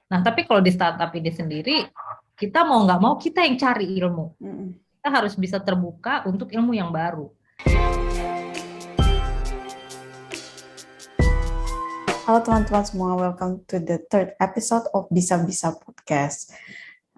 Nah, tapi kalau di startup ini sendiri, kita mau nggak mau kita yang cari ilmu. Kita harus bisa terbuka untuk ilmu yang baru. Halo teman-teman semua, welcome to the third episode of Bisa Bisa Podcast.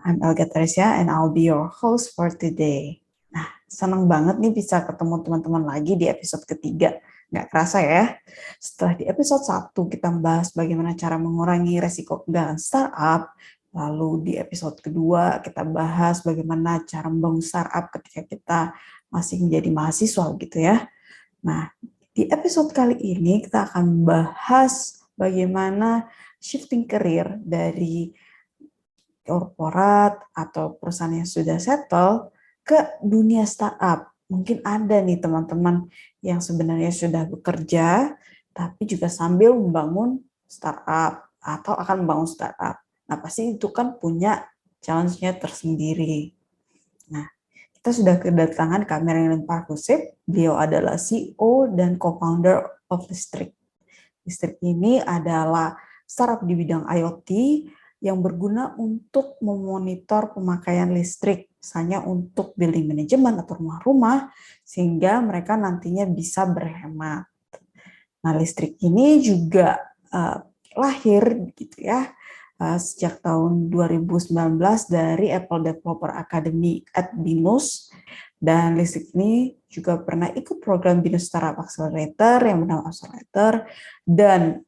I'm Elga Teresia and I'll be your host for today. Nah, senang banget nih bisa ketemu teman-teman lagi di episode ketiga. Nggak kerasa ya, setelah di episode 1 kita membahas bagaimana cara mengurangi resiko kegagalan startup, lalu di episode kedua kita bahas bagaimana cara membangun startup ketika kita masih menjadi mahasiswa gitu ya. Nah, di episode kali ini kita akan membahas bagaimana shifting career dari korporat atau perusahaan yang sudah settle ke dunia startup. Mungkin ada nih teman-teman yang sebenarnya sudah bekerja, tapi juga sambil membangun startup atau akan membangun startup. Nah, pasti itu kan punya challenge-nya tersendiri. Nah, kita sudah kedatangan Kak Marilyn Parkusip. Beliau adalah CEO dan co-founder of Listrik. Listrik ini adalah startup di bidang IoT yang berguna untuk memonitor pemakaian listrik, misalnya untuk building management atau rumah-rumah, sehingga mereka nantinya bisa berhemat. Nah, Listrik ini juga lahir gitu ya, sejak tahun 2019 dari Apple Developer Academy at BINUS, dan Listrik ini juga pernah ikut program BINUS Startup Accelerator yang bernama Accelerator, dan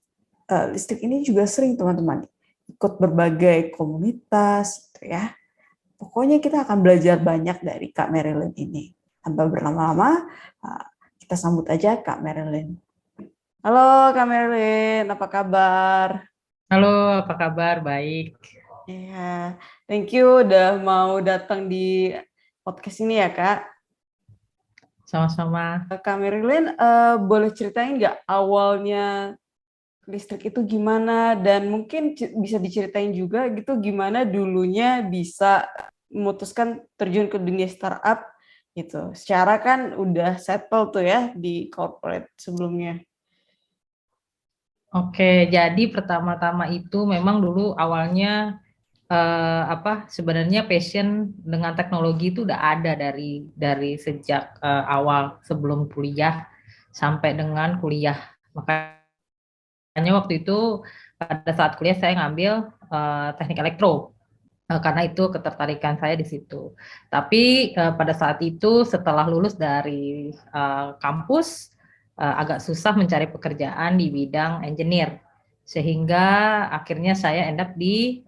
Listrik ini juga sering teman-teman ikut berbagai komunitas gitu ya. Pokoknya kita akan belajar banyak dari Kak Marilyn ini. Tanpa berlama-lama, kita sambut aja Kak Marilyn. Halo Kak Marilyn, apa kabar? Halo, apa kabar? Baik. Ya, thank you udah mau datang di podcast ini ya Kak. Sama-sama. Kak Marilyn, boleh ceritain nggak awalnya Listrik itu gimana, dan mungkin bisa diceritain juga gitu gimana dulunya bisa memutuskan terjun ke dunia startup gitu. Secara kan udah settle tuh ya di corporate sebelumnya. Oke, jadi pertama-tama itu memang dulu awalnya sebenarnya passion dengan teknologi itu udah ada dari sejak awal sebelum kuliah sampai dengan kuliah. Makanya waktu itu pada saat kuliah saya ngambil teknik elektro. Karena itu ketertarikan saya di situ. Tapi pada saat itu setelah lulus dari kampus agak susah mencari pekerjaan di bidang engineer, sehingga akhirnya saya end up di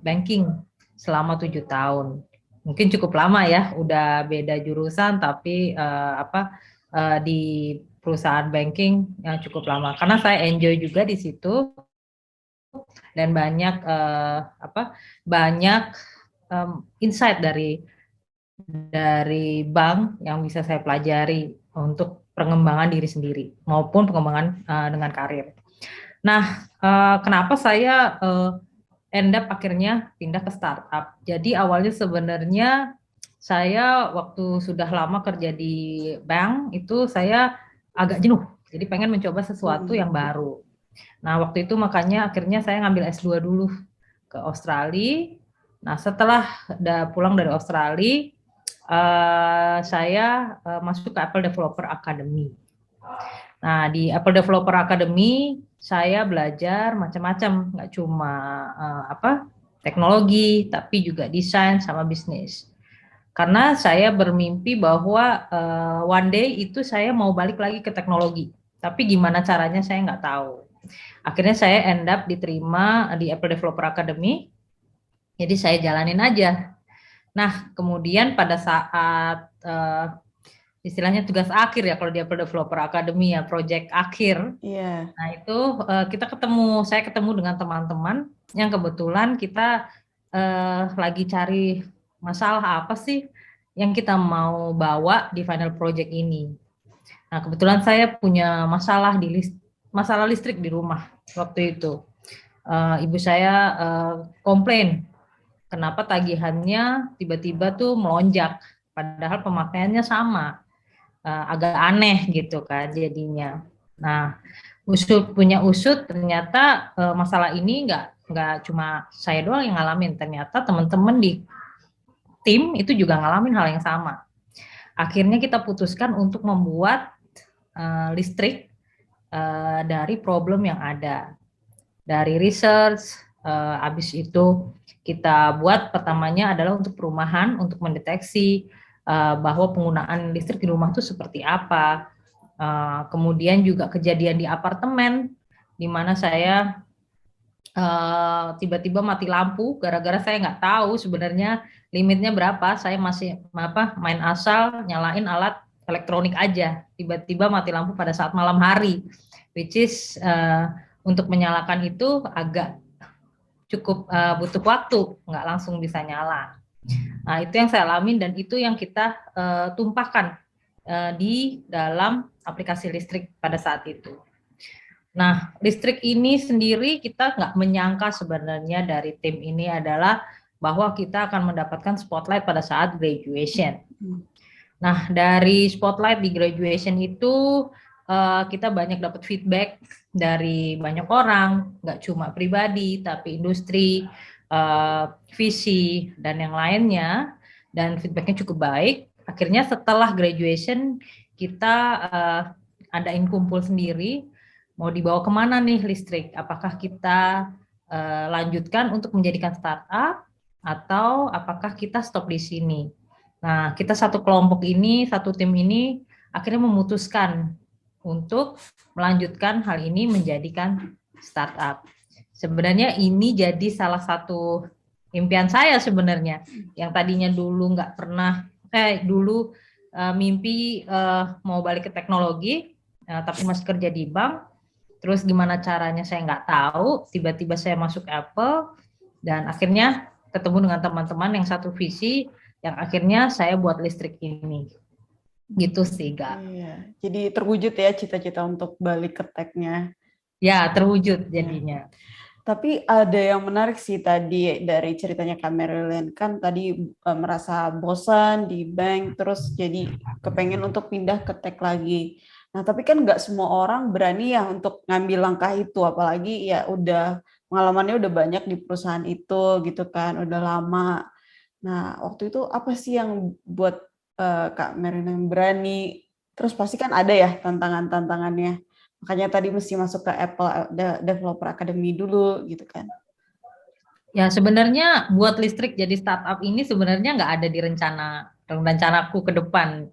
banking selama 7 tahun. Mungkin cukup lama ya, udah beda jurusan tapi di perusahaan banking yang cukup lama. Karena saya enjoy juga di situ dan banyak insight dari bank yang bisa saya pelajari untuk pengembangan diri sendiri maupun pengembangan dengan karir. Nah, kenapa saya end up akhirnya pindah ke startup? Jadi awalnya sebenarnya saya waktu sudah lama kerja di bank itu saya agak jenuh. Jadi pengen mencoba sesuatu yang baru. Nah, waktu itu makanya akhirnya saya ngambil S2 dulu ke Australia. Nah, setelah pulang dari Australia, saya masuk ke Apple Developer Academy. Nah, di Apple Developer Academy saya belajar macam-macam, nggak cuma teknologi, tapi juga desain sama bisnis. Karena saya bermimpi bahwa one day itu saya mau balik lagi ke teknologi. Tapi gimana caranya saya nggak tahu. Akhirnya saya end up diterima di Apple Developer Academy. Jadi saya jalanin aja. Nah, kemudian pada saat istilahnya tugas akhir ya kalau di Apple Developer Academy ya, project akhir. Iya. Nah, itu saya ketemu dengan teman-teman yang kebetulan kita lagi cari masalah apa sih yang kita mau bawa di final project ini. Nah, kebetulan saya punya masalah listrik di rumah waktu itu. Ibu saya komplain kenapa tagihannya tiba-tiba tuh melonjak, padahal pemakaiannya sama, agak aneh gitu kan jadinya. Nah, usut ternyata masalah ini nggak cuma saya doang yang ngalamin, ternyata teman-teman di tim itu juga ngalamin hal yang sama. Akhirnya kita putuskan untuk membuat listrik dari problem yang ada. Dari research, habis itu kita buat pertamanya adalah untuk perumahan, untuk mendeteksi bahwa penggunaan listrik di rumah itu seperti apa. Kemudian juga kejadian di apartemen, di mana saya tiba-tiba mati lampu gara-gara saya nggak tahu sebenarnya limitnya berapa. Saya masih main asal nyalain alat elektronik aja, tiba-tiba mati lampu pada saat malam hari, which is untuk menyalakan itu agak cukup butuh waktu, nggak langsung bisa nyala. Nah, itu yang saya alamin dan itu yang kita tumpahkan di dalam aplikasi listrik pada saat itu. Nah, listrik ini sendiri kita nggak menyangka sebenarnya dari tim ini adalah bahwa kita akan mendapatkan spotlight pada saat graduation. Nah, dari spotlight di graduation itu kita banyak dapat feedback dari banyak orang, nggak cuma pribadi, tapi industri, visi, dan yang lainnya. Dan feedbacknya cukup baik. Akhirnya setelah graduation, kita adain kumpul sendiri, mau dibawa kemana nih listrik? Apakah kita lanjutkan untuk menjadikan startup, atau apakah kita stop di sini? Nah, kita satu kelompok ini, satu tim ini akhirnya memutuskan untuk melanjutkan hal ini menjadikan startup. Sebenarnya ini jadi salah satu impian saya sebenarnya, yang tadinya dulu nggak pernah, dulu mimpi mau balik ke teknologi, tapi masih kerja di bank. Terus gimana caranya saya nggak tahu, tiba-tiba saya masuk Apple, dan akhirnya ketemu dengan teman-teman yang satu visi, yang akhirnya saya buat listrik ini. Gitu sih, Kak. Iya. Jadi terwujud ya cita-cita untuk balik ke teknya. Ya, terwujud jadinya. Tapi ada yang menarik sih tadi dari ceritanya Kak Marilyn, kan tadi merasa bosan di bank, terus jadi kepengen untuk pindah ke tech lagi. Nah, tapi kan nggak semua orang berani ya untuk ngambil langkah itu, apalagi ya udah pengalamannya udah banyak di perusahaan itu gitu kan, udah lama. Nah, waktu itu apa sih yang buat Kak Marilyn berani? Terus pasti kan ada ya tantangan-tantangannya. Makanya tadi mesti masuk ke Apple Developer Academy dulu gitu kan. Ya, sebenarnya buat listrik jadi startup ini sebenarnya nggak ada di rencanaku ke depan.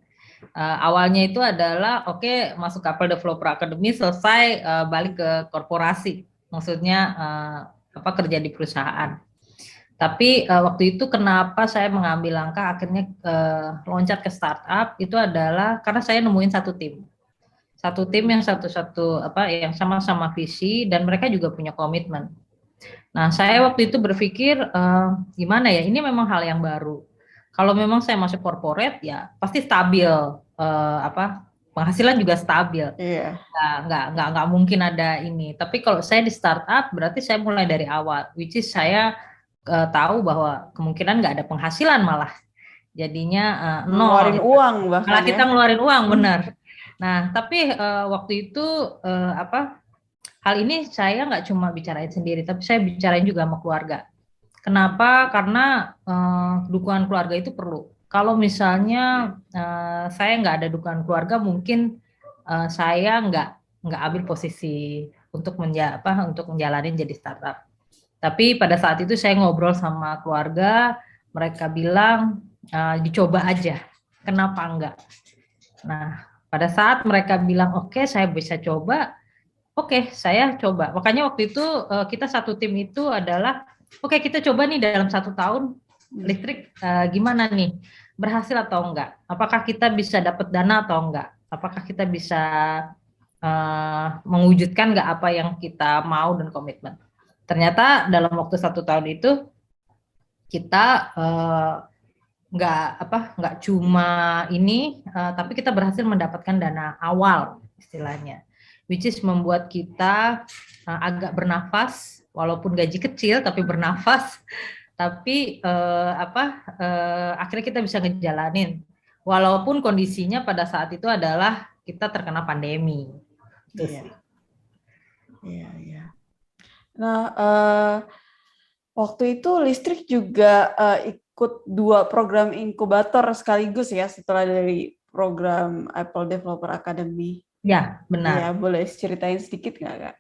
Awalnya itu adalah oke, masuk Apple Developer Academy, selesai balik ke korporasi. Maksudnya kerja di perusahaan. Tapi waktu itu kenapa saya mengambil langkah akhirnya loncat ke startup itu adalah karena saya nemuin satu tim yang yang sama-sama visi, dan mereka juga punya komitmen. Nah, saya waktu itu berpikir gimana ya, ini memang hal yang baru. Kalau memang saya masuk corporate ya pasti stabil, penghasilan juga stabil. Iya. Nggak mungkin ada ini. Tapi kalau saya di startup berarti saya mulai dari awal, which is saya tahu bahwa kemungkinan nggak ada penghasilan, malah jadinya nol. Ngeluarin uang bahkan malah kita ya. ngeluarin uang, benar. Nah, tapi waktu itu hal ini saya nggak cuma bicarain sendiri, tapi saya bicarain juga sama keluarga. Kenapa? Karena dukungan keluarga itu perlu. Kalau misalnya saya nggak ada dukungan keluarga, mungkin saya nggak ambil posisi untuk menjalanin jadi startup. Tapi pada saat itu saya ngobrol sama keluarga, mereka bilang dicoba aja, kenapa enggak? Nah, pada saat mereka bilang oke, saya bisa coba, oke, saya coba. Makanya waktu itu kita satu tim itu adalah oke, kita coba nih dalam 1 tahun listrik gimana nih, berhasil atau enggak? Apakah kita bisa dapat dana atau enggak? Apakah kita bisa mewujudkan enggak apa yang kita mau dan komitmen? Ternyata dalam waktu 1 tahun itu kita nggak cuma ini, tapi kita berhasil mendapatkan dana awal istilahnya, which is membuat kita agak bernafas, walaupun gaji kecil tapi bernafas, tapi akhirnya kita bisa ngejalanin, walaupun kondisinya pada saat itu adalah kita terkena pandemi. Iya. Iya, iya. Nah, Waktu itu Listrik juga ikut 2 program inkubator sekaligus ya setelah dari program Apple Developer Academy. Ya, Iya, benar. boleh ceritain sedikit nggak, Kak?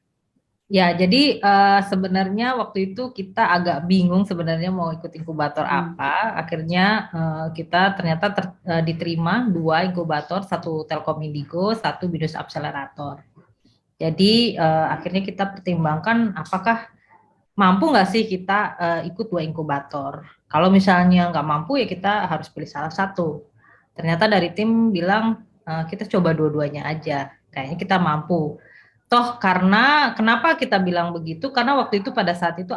Ya, jadi sebenarnya waktu itu kita agak bingung sebenarnya mau ikut inkubator apa. Akhirnya kita ternyata diterima 2 inkubator, satu Telkom Indigo, satu Binus Accelerator. Jadi akhirnya kita pertimbangkan apakah mampu nggak sih kita ikut 2 inkubator. Kalau misalnya nggak mampu ya kita harus pilih salah satu. Ternyata dari tim bilang kita coba dua-duanya aja. Kayaknya kita mampu. Toh karena kenapa kita bilang begitu? Karena waktu itu pada saat itu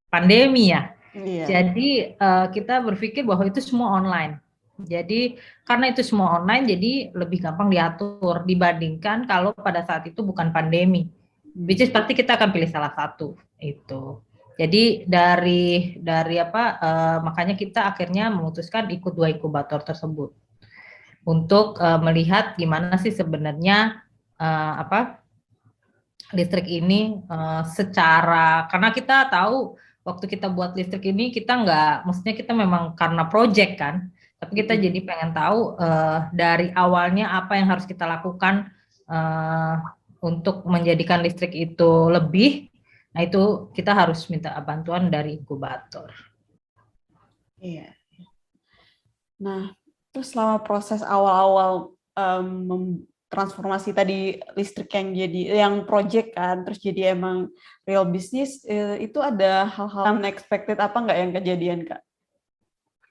pandemi ya. Iya. Jadi kita berpikir bahwa itu semua online. Jadi karena itu semua online, jadi lebih gampang diatur dibandingkan kalau pada saat itu bukan pandemi. Which is pasti kita akan pilih salah satu itu. Jadi dari apa makanya kita akhirnya memutuskan ikut 2 inkubator tersebut untuk melihat gimana sih sebenarnya apa listrik ini secara karena kita tahu waktu kita buat listrik ini kita nggak, maksudnya kita memang karena project kan, tapi kita jadi pengen tahu dari awalnya apa yang harus kita lakukan uh, untuk menjadikan listrik itu lebih. Nah itu kita harus minta bantuan dari inkubator. Iya. Nah, terus selama proses awal-awal transformasi tadi Listrik yang project kan, terus jadi emang real bisnis, itu ada hal-hal unexpected apa nggak yang kejadian, Kak?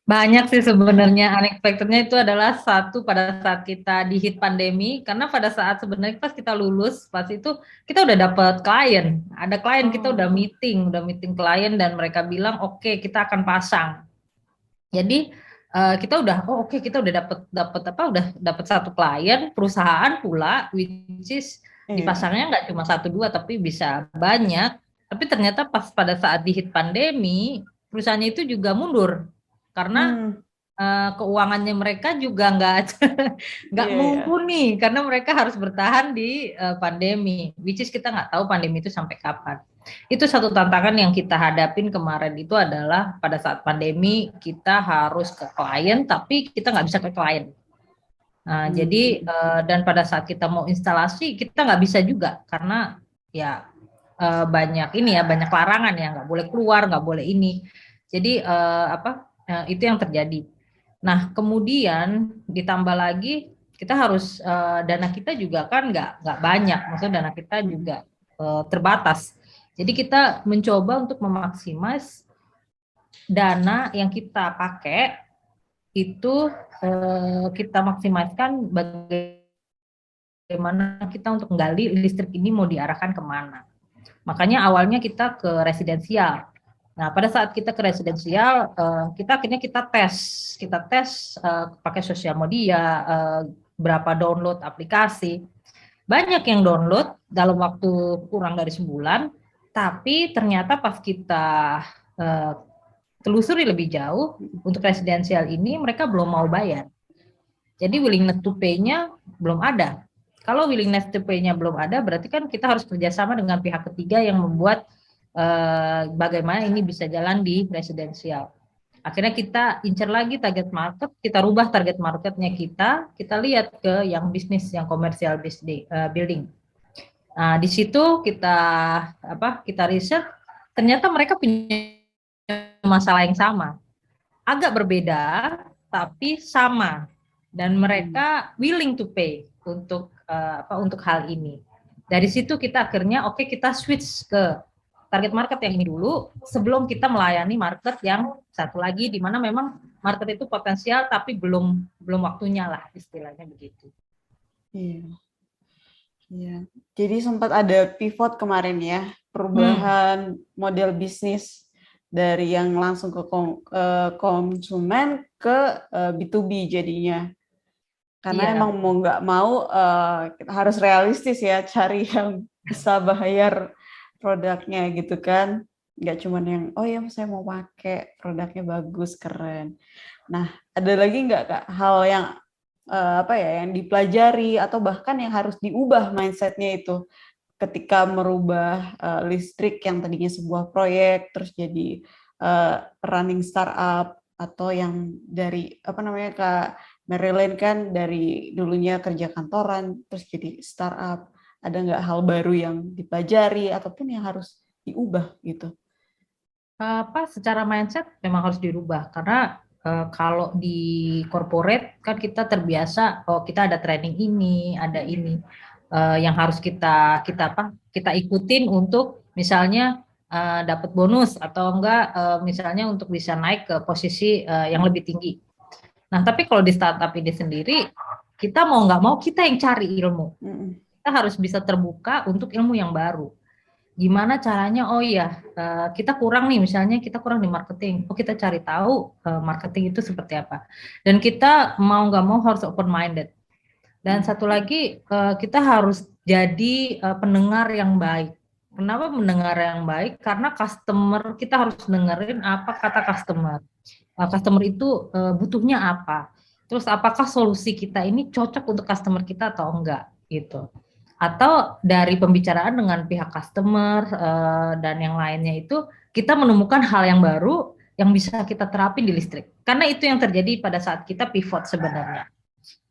Banyak sih sebenarnya, unexpected-nya itu adalah satu pada saat kita di hit pandemi, karena pada saat sebenarnya pas kita lulus, pas itu kita udah dapat klien, ada klien kita udah meeting klien dan mereka bilang oke, kita akan pasang. Jadi kita udah kita udah dapat apa, udah dapat satu klien perusahaan pula, which is dipasangnya nggak cuma 1 2 tapi bisa banyak. Tapi ternyata pas pada saat di hit pandemi perusahaannya itu juga mundur karena keuangannya mereka juga nggak mumpuni karena mereka harus bertahan di pandemi, which is kita nggak tahu pandemi itu sampai kapan. Itu satu tantangan yang kita hadapin kemarin itu adalah pada saat pandemi kita harus ke klien tapi kita nggak bisa ke klien. Nah, jadi dan pada saat kita mau instalasi kita nggak bisa juga karena ya banyak ini ya, banyak larangan ya, nggak boleh keluar, nggak boleh ini. Jadi itu yang terjadi. Nah, kemudian ditambah lagi kita harus dana kita juga kan nggak banyak, maksudnya dana kita juga terbatas. Jadi kita mencoba untuk memaksimas dana yang kita pakai itu kita maksimalkan bagaimana kita untuk menggali listrik ini mau diarahkan kemana. Makanya awalnya kita ke residensial. Nah, pada saat kita ke residensial, kita akhirnya kita tes pakai sosial media, berapa download aplikasi. Banyak yang download dalam waktu kurang dari sebulan, tapi ternyata pas kita telusuri lebih jauh untuk residensial ini mereka belum mau bayar. Jadi willingness to pay-nya belum ada. Kalau willingness to pay-nya belum ada, berarti kan kita harus kerjasama dengan pihak ketiga yang membuat bagaimana ini bisa jalan di residensial. Akhirnya kita incer lagi target market, kita rubah target marketnya kita lihat ke yang bisnis, yang komersial building. Nah, di situ kita riset, ternyata mereka punya masalah yang sama, agak berbeda tapi sama, dan mereka willing to pay untuk hal ini. Dari situ kita akhirnya kita switch ke target market yang ini dulu sebelum kita melayani market yang satu lagi di mana memang market itu potensial tapi belum waktunya lah, istilahnya begitu. Iya. Iya. Jadi sempat ada pivot kemarin ya, perubahan model bisnis dari yang langsung ke konsumen ke B2B jadinya. Karena emang mau nggak mau kita harus realistis ya, cari yang bisa bayar produknya gitu kan. Nggak cuma yang, oh ya saya mau pakai produknya bagus, keren. Nah, ada lagi nggak Kak hal yang yang dipelajari atau bahkan yang harus diubah mindsetnya itu ketika merubah listrik yang tadinya sebuah proyek terus jadi running startup atau yang dari apa namanya Kak Marilyn kan dari dulunya kerja kantoran terus jadi startup, ada nggak hal baru yang dipelajari ataupun yang harus diubah gitu? Secara mindset memang harus dirubah karena kalau di corporate kan kita terbiasa, oh kita ada training ini, ada ini yang harus kita ikutin untuk misalnya dapat bonus atau enggak misalnya untuk bisa naik ke posisi yang lebih tinggi. Nah, tapi kalau di startup ini sendiri, kita mau nggak mau kita yang cari ilmu. Kita harus bisa terbuka untuk ilmu yang baru. Gimana caranya? Oh iya, kita kurang nih, misalnya kita kurang di marketing. Oh, kita cari tahu marketing itu seperti apa. Dan kita mau nggak mau harus open minded. Dan satu lagi, kita harus jadi pendengar yang baik. Kenapa mendengar yang baik? Karena customer, kita harus dengerin apa kata customer. Customer itu butuhnya apa. Terus apakah solusi kita ini cocok untuk customer kita atau enggak gitu. Atau dari pembicaraan dengan pihak customer dan yang lainnya itu kita menemukan hal yang baru yang bisa kita terapin di listrik. Karena itu yang terjadi pada saat kita pivot sebenarnya.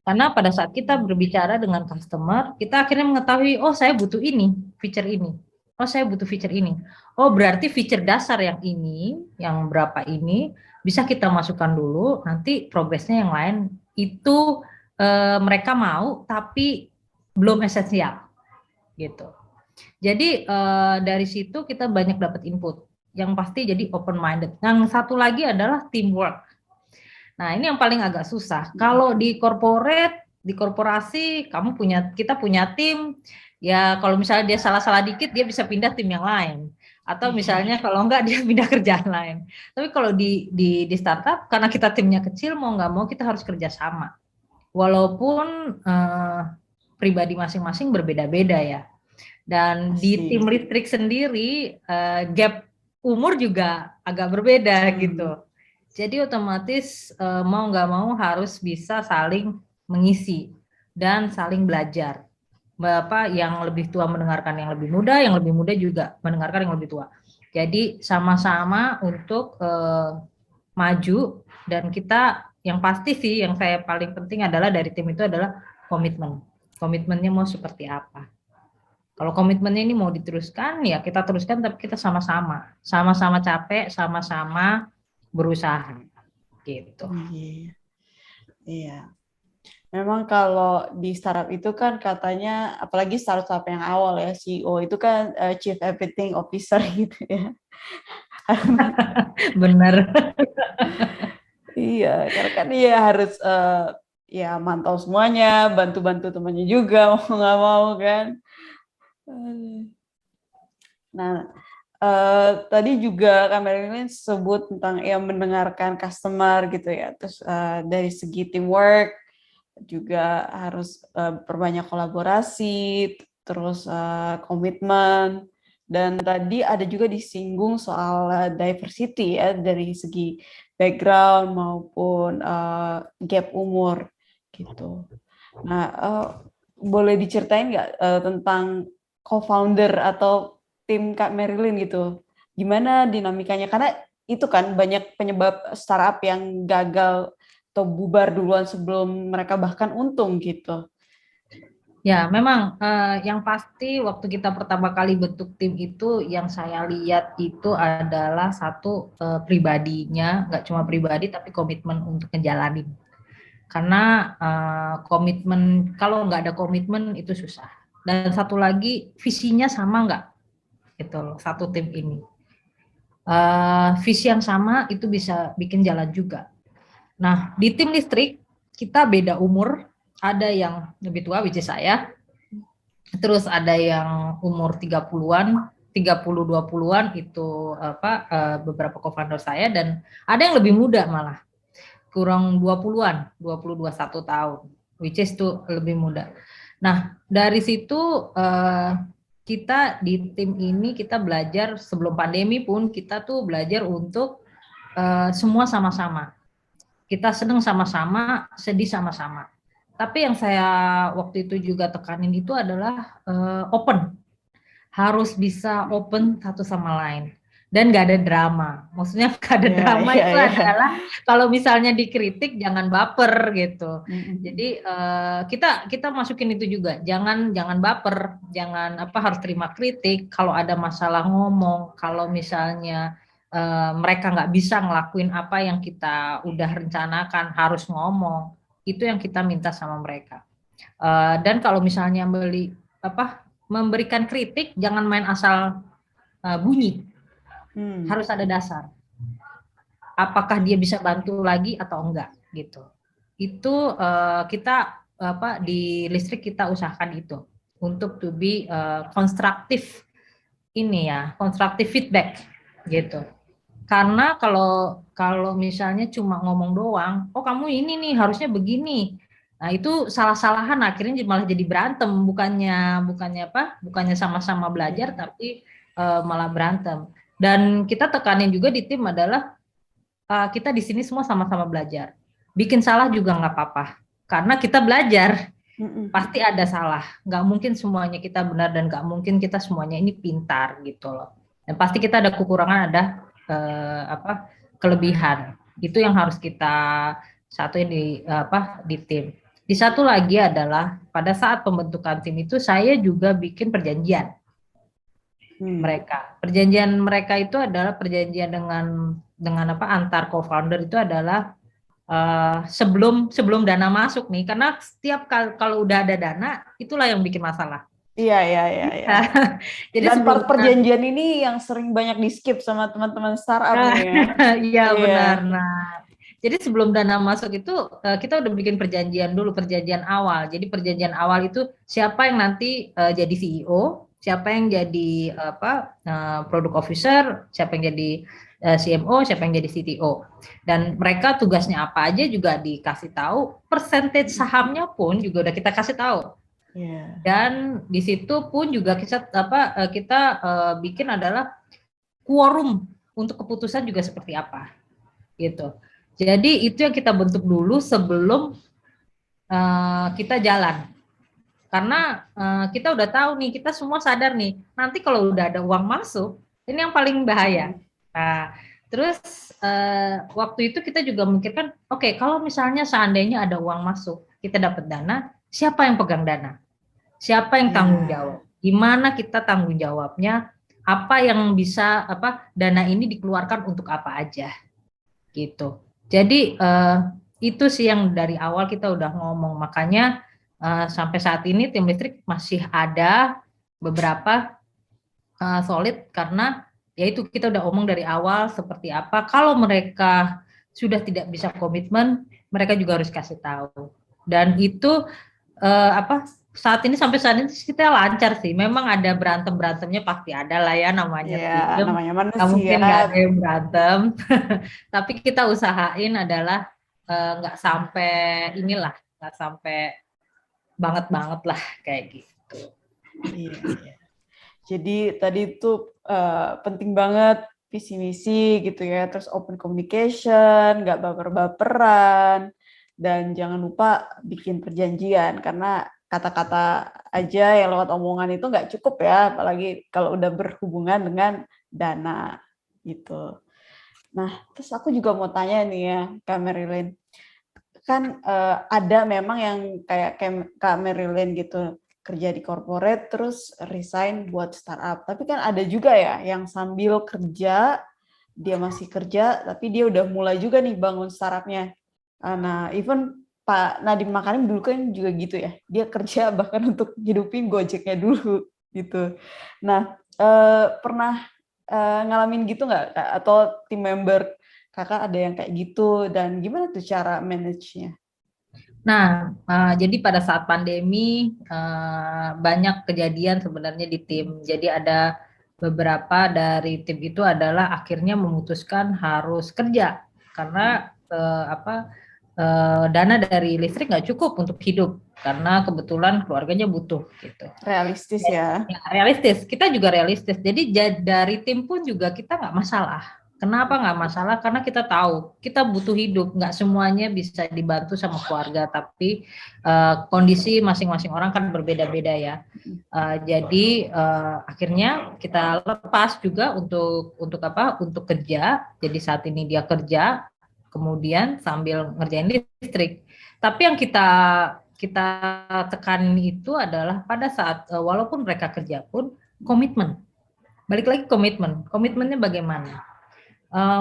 Karena pada saat kita berbicara dengan customer, kita akhirnya mengetahui, oh saya butuh ini, feature ini. Oh saya butuh feature ini. Oh berarti feature dasar yang ini, yang berapa ini, bisa kita masukkan dulu, nanti progresnya yang lain itu mereka mau, tapi belum esensial gitu. Jadi dari situ kita banyak dapat input. Yang pasti jadi open minded. Yang satu lagi adalah teamwork. Nah, ini yang paling agak susah. Kalau di corporate, di korporasi, kita punya tim, ya kalau misalnya dia salah-salah dikit, dia bisa pindah tim yang lain. Atau misalnya kalau enggak, dia pindah kerjaan lain. Tapi kalau di startup, karena kita timnya kecil, mau nggak mau kita harus kerjasama. Walaupun pribadi masing-masing berbeda-beda ya. Dan di tim listrik sendiri, gap umur juga agak berbeda gitu. Jadi otomatis mau nggak mau harus bisa saling mengisi dan saling belajar. Bapak yang lebih tua mendengarkan yang lebih muda, yang lebih muda juga mendengarkan yang lebih tua. Jadi sama-sama untuk maju dan kita yang pasti sih yang saya paling penting adalah dari tim itu adalah komitmen. Komitmennya mau seperti apa. Kalau komitmennya ini mau diteruskan ya kita teruskan tapi kita sama-sama. Sama-sama capek, sama-sama berusaha gitu. Iya. Memang kalau di startup itu kan katanya, apalagi startup yang awal ya, CEO itu kan Chief Everything Officer gitu ya. Benar. Iya, karena kan dia harus ya mantau semuanya, bantu-bantu temannya juga, mau nggak mau kan. Nah, tadi juga Kak Marilyn sebut tentang ya mendengarkan customer gitu ya, terus dari segi teamwork, juga harus perbanyak kolaborasi, terus komitmen, dan tadi ada juga disinggung soal diversity ya dari segi background maupun gap umur gitu. Nah, boleh diceritain nggak tentang co-founder atau tim Kak Marilyn gitu? Gimana dinamikanya? Karena itu kan banyak penyebab startup yang gagal atau bubar duluan sebelum mereka bahkan untung gitu. Ya, memang yang pasti waktu kita pertama kali bentuk tim itu yang saya lihat itu adalah satu pribadinya, nggak cuma pribadi tapi komitmen untuk ngejalanin. Karena komitmen, kalau nggak ada komitmen itu susah. Dan satu lagi visinya sama nggak, gitu loh, satu tim ini. Visi yang sama itu bisa bikin jalan juga. Nah, di tim listrik kita beda umur, ada yang lebih tua, which is saya, terus ada yang umur 30-an, 30 20-an itu beberapa co-founder saya, dan ada yang lebih muda malah. Kurang 20-an, 20 21 tahun, which is itu lebih muda. Nah, dari situ kita di tim ini kita belajar sebelum pandemi pun kita tuh belajar untuk semua sama-sama. Kita senang sama-sama, sedih sama-sama. Tapi yang saya waktu itu juga tekanin itu adalah open. Harus bisa open satu sama lain. dan nggak ada drama. Maksudnya nggak ada drama itu adalah kalau misalnya dikritik jangan baper gitu. Jadi kita masukin itu juga, jangan baper, jangan harus terima kritik. Kalau ada masalah ngomong, kalau misalnya mereka nggak bisa ngelakuin apa yang kita udah rencanakan, harus ngomong. Itu yang kita minta sama mereka. Dan kalau misalnya memberikan kritik, jangan main asal bunyi. Harus ada dasar. Apakah dia bisa bantu lagi atau enggak gitu. Itu kita di listrik kita usahakan itu untuk to be konstruktif konstruktif feedback gitu. Karena kalau misalnya cuma ngomong doang, oh kamu ini nih harusnya begini. Nah, itu salah-salahan akhirnya malah jadi berantem, bukannya sama-sama belajar tapi malah berantem. Dan kita tekanin juga di tim adalah kita di sini semua sama-sama belajar. Bikin salah juga nggak apa-apa, karena kita belajar. Pasti ada salah. Nggak mungkin semuanya kita benar dan nggak mungkin kita semuanya ini pintar gitu loh. Dan pasti kita ada kekurangan, ada kelebihan. Itu yang harus kita satuin di tim. Di satu lagi adalah pada saat pembentukan tim itu saya juga bikin perjanjian. Perjanjian mereka itu adalah perjanjian dengan antar co-founder itu adalah sebelum dana masuk nih, karena setiap kalau udah ada dana itulah yang bikin masalah. Iya. Jadi dan perjanjian ini yang sering banyak di skip sama teman-teman startup nih ya. Iya benar. Nah, jadi sebelum dana masuk itu kita udah bikin perjanjian dulu, perjanjian awal. Jadi perjanjian awal itu siapa yang nanti jadi CEO, siapa yang jadi product officer, siapa yang jadi CMO, siapa yang jadi CTO. Dan mereka tugasnya apa aja juga dikasih tahu, percentage sahamnya pun juga udah kita kasih tahu. Dan di situ pun juga kita bikin adalah quorum untuk keputusan juga seperti apa gitu. Jadi itu yang kita bentuk dulu sebelum kita jalan, karena kita udah tahu nih, kita semua sadar nih, nanti kalau udah ada uang masuk ini yang paling bahaya. Nah, terus waktu itu kita juga memikirkan, oke, kalau misalnya seandainya ada uang masuk, kita dapat dana, siapa yang pegang dana? Siapa yang tanggung jawab? Gimana kita tanggung jawabnya? Apa yang bisa dana ini dikeluarkan untuk apa aja? Gitu. Jadi itu sih yang dari awal kita udah ngomong. Makanya sampai saat ini tim listrik masih ada beberapa solid, karena yaitu kita udah omong dari awal seperti apa. Kalau mereka sudah tidak bisa komitmen, mereka juga harus kasih tahu. Dan itu saat ini sampai saat ini kita lancar sih. Memang ada berantemnya pasti ada lah ya, namanya tim. Namanya manusia. Mungkin nggak ada yang berantem. Tapi kita usahain adalah nggak sampai nggak sampai banget lah kayak gitu. Iya. Jadi tadi itu penting banget visi misi gitu ya, terus open communication, nggak baper-baperan, dan jangan lupa bikin perjanjian, karena kata-kata aja yang lewat omongan itu nggak cukup ya, apalagi kalau udah berhubungan dengan dana gitu. Nah, terus aku juga mau tanya nih ya, Kak Marilyn. Kan ada memang yang kayak Kak Marilyn gitu, kerja di corporate terus resign buat startup. Tapi kan ada juga ya yang sambil kerja, dia masih kerja, tapi dia udah mulai juga nih bangun startupnya. Nah, even Pak Nadiem Makarim dulu kan juga gitu ya. Dia kerja bahkan untuk hidupin Gojeknya dulu gitu. Nah, pernah ngalamin gitu nggak? Atau tim member Kakak ada yang kayak gitu, dan gimana tuh cara manage-nya? Nah, jadi pada saat pandemi banyak kejadian sebenarnya di tim. Jadi ada beberapa dari tim itu adalah akhirnya memutuskan harus kerja karena dana dari listrik nggak cukup untuk hidup, karena kebetulan keluarganya butuh gitu. Realistis ya? Realistis, kita juga realistis. Jadi dari tim pun juga kita nggak masalah, Kenapa nggak masalah? Karena kita tahu kita butuh hidup, nggak semuanya bisa dibantu sama keluarga, tapi kondisi masing-masing orang kan berbeda-beda ya. Jadi akhirnya kita lepas juga untuk apa? Untuk kerja. Jadi saat ini dia kerja, kemudian sambil ngerjain listrik. Tapi yang kita tekan itu adalah pada saat walaupun mereka kerja pun komitmen. Balik lagi komitmen. Komitmennya bagaimana?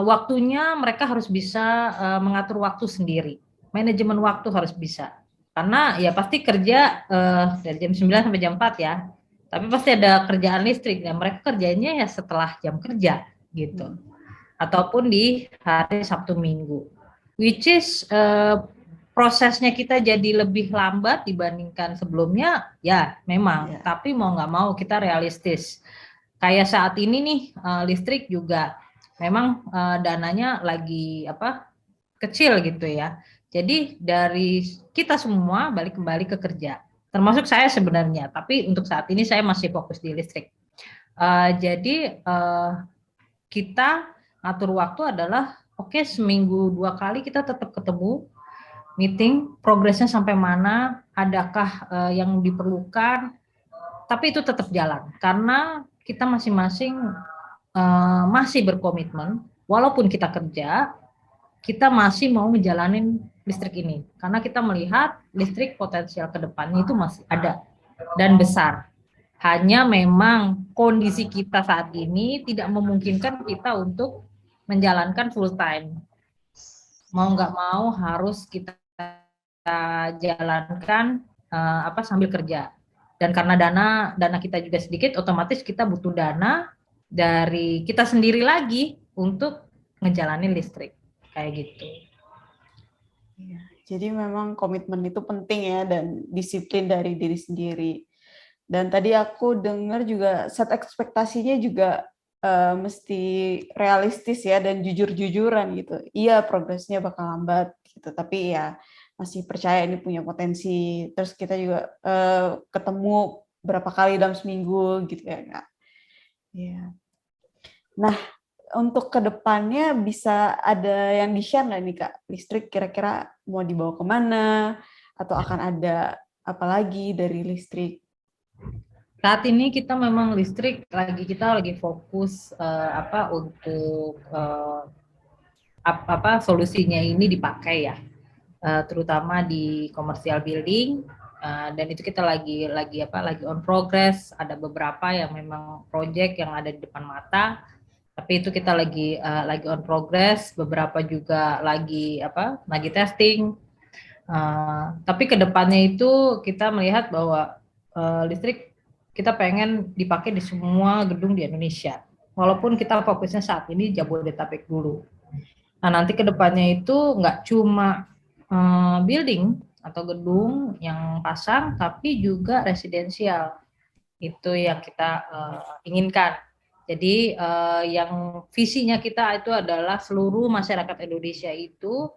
Waktunya mereka harus bisa mengatur waktu sendiri. Manajemen waktu harus bisa. Karena ya pasti kerja dari jam 9 sampai jam 4 ya. Tapi pasti ada kerjaan listrik dan mereka kerjanya ya setelah jam kerja gitu. Ataupun di hari Sabtu Minggu. Which is prosesnya kita jadi lebih lambat dibandingkan sebelumnya, ya memang. Tapi mau nggak mau kita realistis. Kayak saat ini nih listrik juga memang dananya lagi kecil gitu ya. Jadi dari kita semua balik kembali ke kerja, termasuk saya sebenarnya. Tapi untuk saat ini saya masih fokus di listrik. Jadi kita atur waktu adalah oke, seminggu 2 kali kita tetap ketemu, meeting, progresnya sampai mana, adakah yang diperlukan, tapi itu tetap jalan karena kita masing-masing masih berkomitmen, walaupun kita kerja, kita masih mau ngejalanin listrik ini. Karena kita melihat listrik potensial ke depannya itu masih ada dan besar. Hanya memang kondisi kita saat ini tidak memungkinkan kita untuk menjalankan full time. Mau nggak mau harus kita jalankan sambil kerja. Dan karena dana kita juga sedikit, otomatis kita butuh dana dari kita sendiri lagi untuk ngejalanin listrik kayak gitu. Ya, jadi memang komitmen itu penting ya dan disiplin dari diri sendiri. Dan tadi aku dengar juga set ekspektasinya juga mesti realistis ya dan jujur-jujuran gitu. Iya progresnya bakal lambat gitu, tapi ya masih percaya ini punya potensi. Terus kita juga ketemu berapa kali dalam seminggu gitu ya Kak. Ya. Nah, untuk kedepannya bisa ada yang di-share nggak nih Kak? Listrik kira-kira mau dibawa kemana? Atau akan ada apa lagi dari listrik? Saat ini kita memang listrik kita lagi fokus untuk solusinya ini dipakai ya, terutama di commercial building, dan itu kita lagi on progress. Ada beberapa yang memang project yang ada di depan mata, tapi itu kita lagi on progress. Beberapa juga lagi testing. Tapi kedepannya itu kita melihat bahwa listrik kita pengen dipakai di semua gedung di Indonesia. Walaupun kita fokusnya saat ini Jabodetabek dulu. Nah, nanti kedepannya itu nggak cuma building atau gedung yang pasang, tapi juga residensial. Itu yang kita inginkan. Jadi yang visinya kita itu adalah seluruh masyarakat Indonesia itu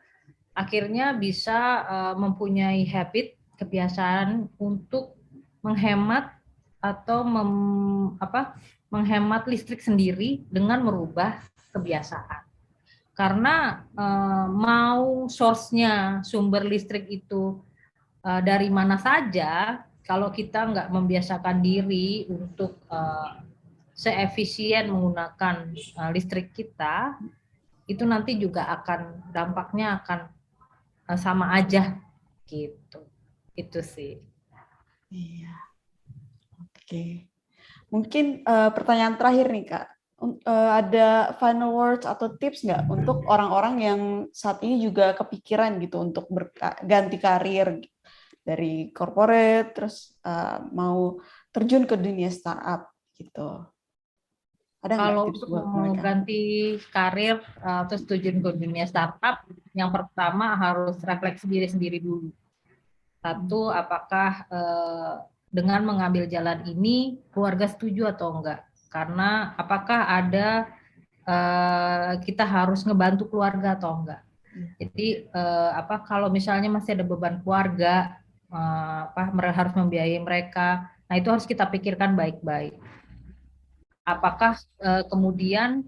akhirnya bisa mempunyai kebiasaan untuk menghemat atau menghemat listrik sendiri dengan merubah kebiasaan. Karena mau source-nya sumber listrik itu dari mana saja, kalau kita nggak membiasakan diri untuk seefisien menggunakan listrik kita, itu nanti juga dampaknya akan sama aja gitu. Itu sih. Iya. Oke. Mungkin pertanyaan terakhir nih Kak. Ada final words atau tips nggak untuk orang-orang yang saat ini juga kepikiran gitu untuk ganti karir dari corporate terus mau terjun ke dunia startup gitu. Ada nggak Kalau tips untuk buat mau mereka? ganti karir terus terjun ke dunia startup, yang pertama harus refleksi diri sendiri dulu. Satu, apakah dengan mengambil jalan ini keluarga setuju atau enggak? Karena apakah ada kita harus ngebantu keluarga atau enggak? Jadi kalau misalnya masih ada beban keluarga, harus membiayai mereka, nah itu harus kita pikirkan baik-baik. Apakah kemudian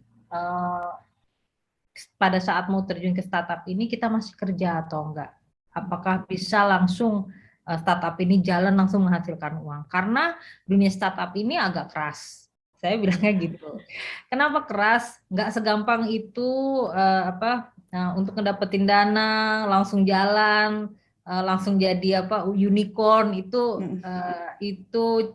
pada saat mau terjun ke startup ini kita masih kerja atau enggak? Apakah bisa langsung startup ini jalan langsung menghasilkan uang? Karena dunia startup ini agak keras. Saya bilangnya gitu. Kenapa keras? Nggak segampang itu untuk ngedapetin dana langsung jalan, langsung jadi unicorn itu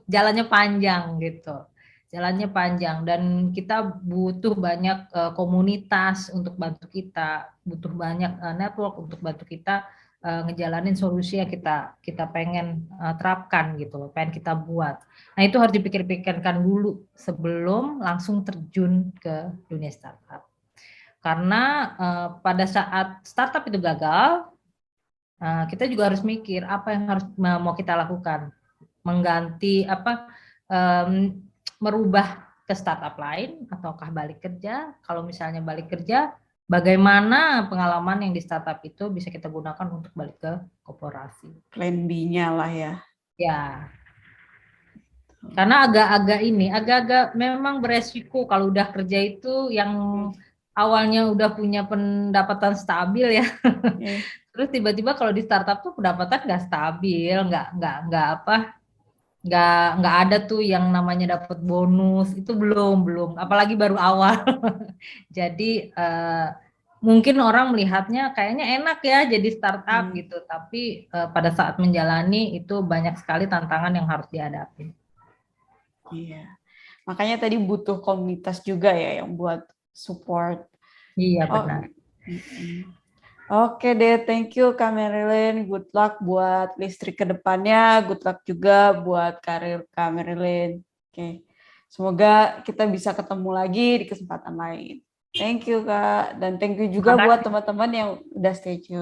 jalannya panjang gitu. Jalannya panjang dan kita butuh banyak komunitas untuk bantu kita, butuh banyak network untuk bantu kita ngejalanin solusi yang kita pengen terapkan gitu, pengen kita buat. Nah, itu harus dipikir-pikirkan dulu sebelum langsung terjun ke dunia startup. Karena pada saat startup itu gagal, kita juga harus mikir apa yang harus mau kita lakukan, mengganti merubah ke startup lain ataukah balik kerja. Kalau misalnya balik kerja, bagaimana pengalaman yang di startup itu bisa kita gunakan untuk balik ke korporasi. Plan B-nya lah ya. Ya, karena agak-agak memang beresiko kalau udah kerja itu yang awalnya udah punya pendapatan stabil ya. Terus tiba-tiba kalau di startup tuh pendapatan nggak stabil, nggak ada tuh yang namanya dapat bonus, itu belum apalagi baru awal. Jadi mungkin orang melihatnya kayaknya enak ya jadi startup gitu, tapi pada saat menjalani itu banyak sekali tantangan yang harus dihadapi. Iya, makanya tadi butuh komunitas juga ya yang buat support. Iya benar. Oke deh, thank you Kak Marilyn. Good luck buat listrik ke depannya. Good luck juga buat karir Kak Marilyn. Oke, semoga kita bisa ketemu lagi di kesempatan lain. Thank you Kak, dan thank you juga buat teman-teman yang udah stay tune.